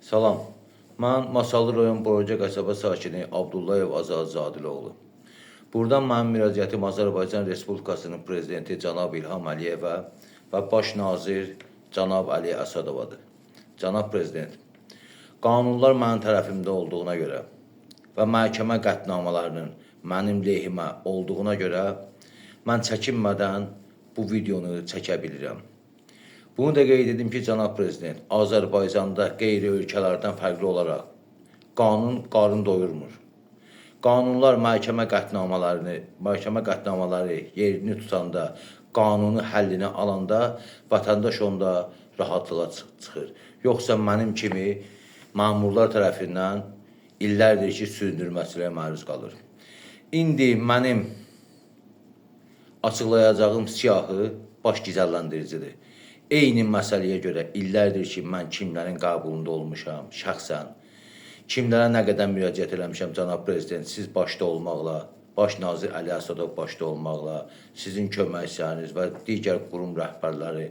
Salam, mən Masallı rayon Borca qəsəbə sakini Abdullayev Azad Zadiloğlu. Buradan mənim müraciətim Azərbaycan Respublikasının Prezidenti Cənab İlham Əliyevə və Baş Nazir Cənab Əli Əsədovadır. Cənab Prezident, qanunlar mənim tərəfimdə olduğuna görə və məhkəmə qətnamələrinin mənim lehimə olduğuna görə mən çəkinmədən bu videonu çəkə bilirəm. Bunu da qeyd edim ki, Cənab Prezident, Azərbaycanda qeyri ölkələrdən fərqli olaraq qanun qarın doyurmur. Qanunlar məhkəmə qətnamələri yerini tutanda, qanunu həllinə alanda vətəndaş onda rahatlığa çıxır. Yoxsa mənim kimi məmurlar tərəfindən illərdir ki, süründürməçiliyə məruz qalır. İndi mənim açıqlayacağım siyahı baş gizərləndiricidir. Eyni məsələyə görə illərdir ki, mən kimlərin qəbulunda olmuşam, şəxsən. Kimlərə nə qədər müraciət eləmişəm, Cənab Prezident, siz başda olmaqla, Baş Nazir Əli Əsədov başda olmaqla, sizin köməkçiləriniz və digər qurum rəhbərləri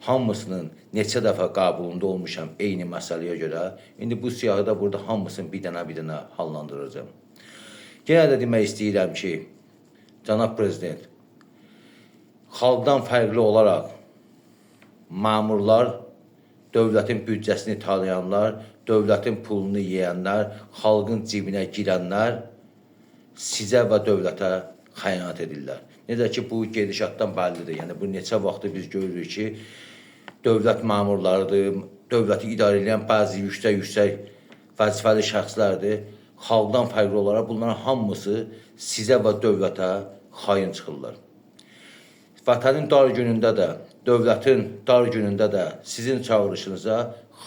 hamısının neçə dəfə qəbulunda olmuşam eyni məsələyə görə. İndi bu siyahıda burada hamısını bir dənə hallandıracağım. Yenə də demək istəyirəm ki, Cənab Prezident, xalqdan fərqli olaraq məmurlar, dövlətin büdcəsini tanıyanlar, dövlətin pulunu yeyənlər, xalqın cibinə girənlər sizə və dövlətə xəyanət edirlər. Necə ki, bu gedişatdan bəllidir. Yəni, bu neçə vaxtı biz görürük ki, dövlət məmurlarıdır, dövləti idarə edən bəzi yüksək vəzifəli şəxslərdir. Xalqdan fərqli olaraq bunların hamısı sizə və dövlətə xain çıxırlar. Vətənin dar günündə də, dövlətin dar günündə də sizin çağırışınıza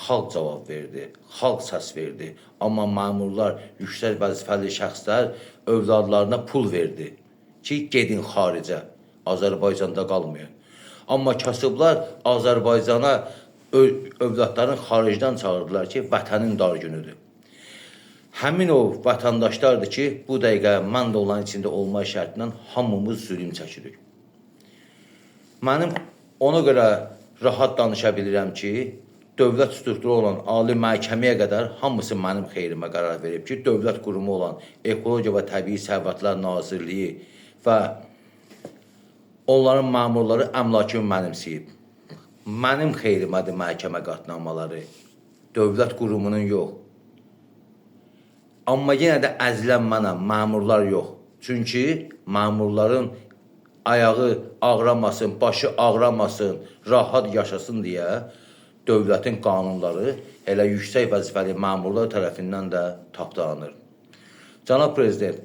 xalq cavab verdi, xalq səs verdi. Amma məmurlar, yüksək vəzifəli şəxslər övladlarına pul verdi ki, gedin xaricə, Azərbaycanda qalmayın. Amma kasıblar Azərbaycana övladların xaricdən çağırdılar ki, vətənin dar günüdür. Həmin o vətəndaşlardır ki, bu dəqiqə mən də onların içində olma şərtindən hamımız zülüm çəkirik. Mənim ona görə rahat danışa bilirəm ki, dövlət strukturu olan ali məhkəməyə qədər hamısı mənim xeyrimə qərar verib ki, dövlət qurumu olan Ekologiya və Təbii Sərvətlər Nazirliyi və onların məmurları əmlakımı mənimsəyib. Mənim xeyrimədir məhkəmə qətnamələri, dövlət qurumunun yox. Amma yenə də əzilən mənəm, məmurlar yox. Çünki məmurların ayağı ağramasın, başı ağramasın, rahat yaşasın deyə dövlətin qanunları elə yüksək vəzifəli məmurlar tərəfindən də tapdalanır. Cənab Prezident,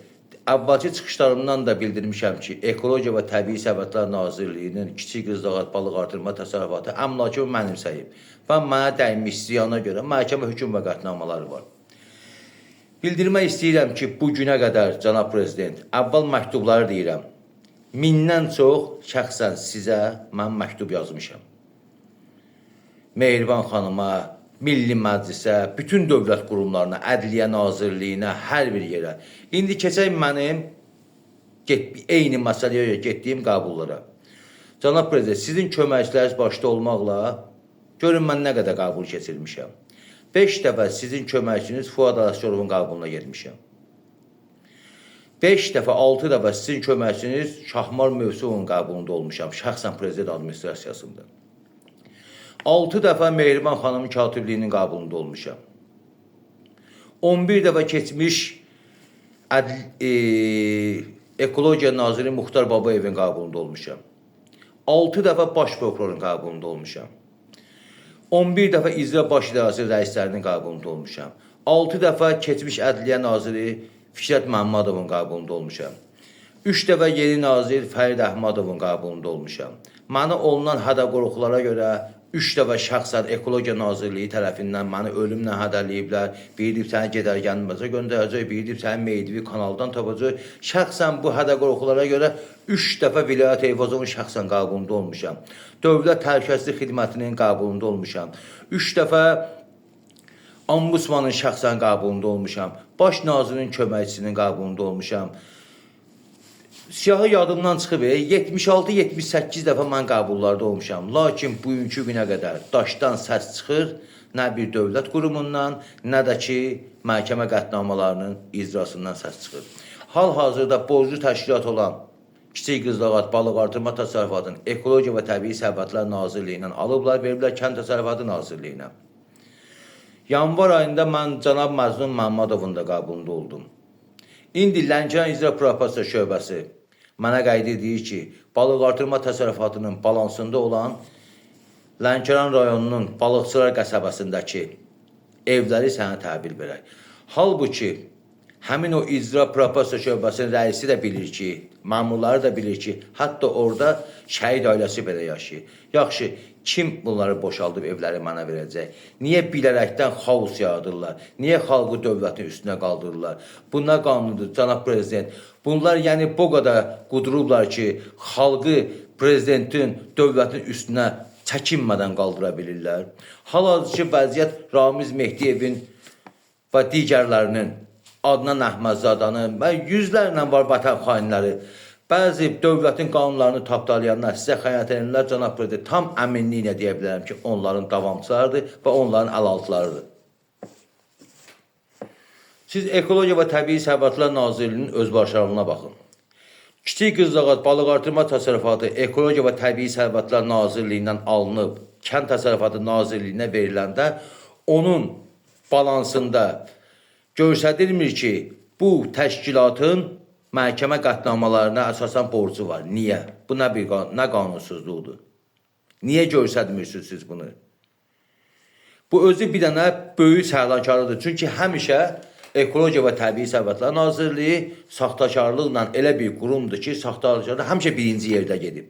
əvvəlki çıxışlarımdan da bildirmişəm ki, Ekologiya və Təbii Sərvətlər Nazirliyinin kiçik qızlağat balıq artırma təsərrüfatı əmlakımı mənimsəyib və mənə dəymiş ziyana görə məhkəmə hökm və qətnamələri var. Bildirmək istəyirəm ki, bu günə qədər, Cənab Prezident, əvvəl məktubları deyirəm. 1000-dən çox şəxsən sizə mən məktub yazmışam. Mehriban xanıma, Milli Məclisə, bütün dövlət qurumlarına, Ədliyyə Nazirliyinə, hər bir yerə. İndi keçək mənim eyni məsələyə getdiyim qəbullara. Cənab Prezident, sizin köməkçiləriniz başda olmaqla görün mən nə qədər qəbul keçirmişəm. 5 dəfə sizin köməkçiniz Fuad Ələsgərovun qəbuluna getmişəm. 5 dəfə, 6 dəfə sizin köməkçiniz Şahmar Mövsuvun qəbulunda olmuşam, şəxsən prezident administrasiyasında. 6 dəfə Mehriban xanımın katibliyinin qəbulunda olmuşam. 11 dəfə keçmiş Ekologiya Naziri Muxtar Babayevin qəbulunda olmuşam. 6 dəfə baş prokurorun qəbulunda olmuşam. 11 dəfə icra baş idarəsi rəislərinin qəbulunda olmuşam. 6 dəfə keçmiş Ədliyyə Naziri Fikrət Məmmədovun qəbulunda olmuşam. 3 dəfə yeni nazir Fərid Əhmədovun qəbulunda olmuşam. Mənə olunan hədə-qorxulara görə 3 dəfə şəxsən Ekologiya Nazirliyi tərəfindən məni ölümlə hədələyiblər. Biri deyib səni gedərgəniməcə göndərəcək, biri deyib səni meydivi kanaldan tapacaq. Şəxsən bu hədə-qorxulara görə 3 dəfə Vilayət Eyvazovun şəxsən qəbulunda olmuşam. Dövlət Təhlükəsizlik Xidmətinin qəbulunda olmuşam. 3 dəfə Ombudsmanın şəxsən qəbulunda olmuşam. Baş nazirin köməkçisinin qəbulunda olmuşam. Siyahı yadımdan çıxıb, 76-78 dəfə mən qəbullarda olmuşam. Lakin bugünkü günə qədər daşdan səs çıxır, nə bir dövlət qurumundan, nə də ki, məhkəmə qətnamələrinin icrasından səs çıxır. Hal-hazırda borclu təşkilat olan Kiçik Qızılağac Balıq Artırma Təsərrüfatının Ekologiya və Təbii Sərvətlər Nazirliyindən alıblar, veriblər Kənd Təsərrüfatı Nazirliyinə. Yanvar ayında mən cənab Məzlum Məmmədovun da qəbulunda oldum. İndi Lənkəran İcra Prokurorluğu şöbəsi mənə qeyd edir ki, balıq artırma təsərrüfatının balansında olan Lənkəran rayonunun Balıqçılar qəsəbəsindəki evləri sənə təhvil verək. Halbuki, həmin o icra prokurorluğu şöbəsinin rəisi də bilir ki, məmurları da bilir ki, hətta orada şəhid ailəsi belə yaşayır. Yaxşı, kim bunları boşaldıb evləri mənə verəcək? Niyə bilərəkdən xaos yaradırlar? Niyə xalqı dövlətin üstünə qaldırırlar? Bu nə qanunudur, cənab prezident? Bunlar yəni bu qədər qudurublar ki, xalqı prezidentin, dövlətin üstünə çəkinmədən qaldıra bilirlər. Hal-hazırki vəziyyət Ramiz Mehdiyevin və digərlərinin Adnan Əhmədzadənin və yüzlərlə var vətən xainləri. Bəzi dövlətin qanunlarını tapdalayanlar, sizə xəyanət edenlər, cənab prezident, tam əminliklə deyə bilərəm ki, onların davamçılarıdır və onların əlaltılarıdır. Siz Ekologiya və Təbii Sərvətlər Nazirliyinin özbaşarlığına baxın. Kiçik Qızılağac Balıq Artırma Təsərrüfatı Ekologiya və Təbii Sərvətlər Nazirliyindən alınıb, Kənd Təsərrüfatı Nazirliyinə veriləndə onun balansında göstərilmir ki, bu təşkilatın məhkəmə qətnamalarına əsasən borcu var. Niyə? Bu nə qanunsuzluqdur? Niyə göstərmirsiniz siz bunu? Bu özü bir dənə böyük səhlakarlıdır. Çünki həmişə Ekologiya və Təbii Sərvətlər Nazirliyi saxtakarlıqla elə bir qurumdur ki, saxtakarlıqda həmişə birinci yerdə gedib.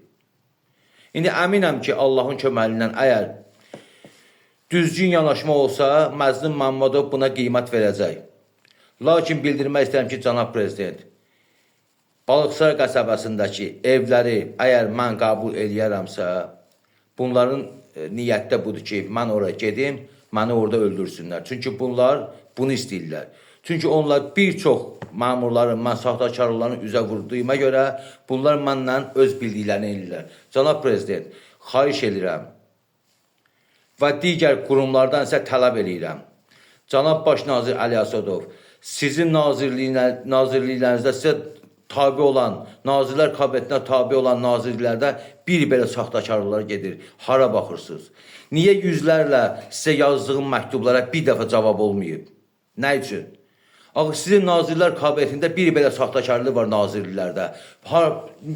İndi əminəm ki, Allahın köməlindən əgər düzgün yanaşma olsa, Məzlum Məmmədov buna qiymət verəcək. Lakin bildirmək istəyirəm ki, cənab prezident, Balıqçılar qəsəbəsindəki evləri əgər mən qəbul edərəmsə, bunların niyyətdə budur ki, mən oraya gedim, məni orada öldürsünlər. Çünki bunlar bunu istəyirlər. Çünki onlar bir çox məmurların, mən saxtakarların üzə vurduğuma görə bunlar məndən öz bildiklərini edirlər. Cənab prezident, xahiş edirəm və digər qurumlardan isə tələb edirəm. Cənab Baş Nazir Əli Əsədov, sizin nazirliklərinizdə sizə tabi olan, Nazirlər Kabinetinə tabi olan nazirliklərdə bir belə saxtakarlıqlar gedir. Hara baxırsınız? Niyə yüzlərlə sizə yazdığım məktublara bir dəfə cavab olmayıb? Nə üçün? Axı sizin Nazirlər Kabinetində bir belə saxtakarlıq var nazirliklərdə.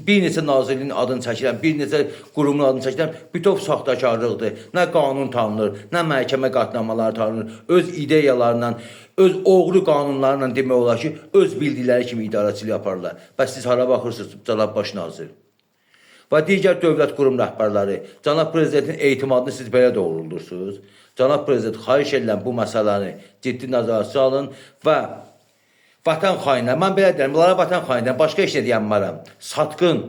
Bir neçə nazirliyin adını çəkirəm, bir neçə qurumun adını çəkirəm, bütöv saxtakarlıqdır. Nə qanun tanınır, nə məhkəmə qətnamaları tanınır. Öz ideyalarla, öz oğru qanunlarla demək olar ki, öz bildikləri kimi idarəçilik yaparlar. Bəs siz hara baxırsınız, cənab Baş Nazir? Və digər dövlət qurum rəhbərləri, cənab prezidentin etimadını siz belə doğruldursunuz. Cənab prezident, xahiş edirəm bu məsələni ciddi nəzarətə alın və vətən xainləri, mən belə deyirəm, bunlara vətən xainləri, başqa heç nə deyənmərəm. Satqın,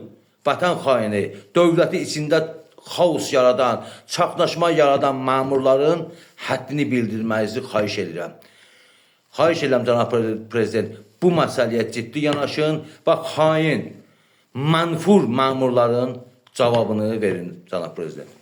vətən xaini, dövləti içində xaos yaradan, çaxnaşma yaradan məmurların həddini bildirməyinizi xahiş edirəm. Xahiş edirəm, cənab prezident, bu məsələyə ciddi yanaşın və xain, mənfur məmurların cavabını verin, cənab prezident.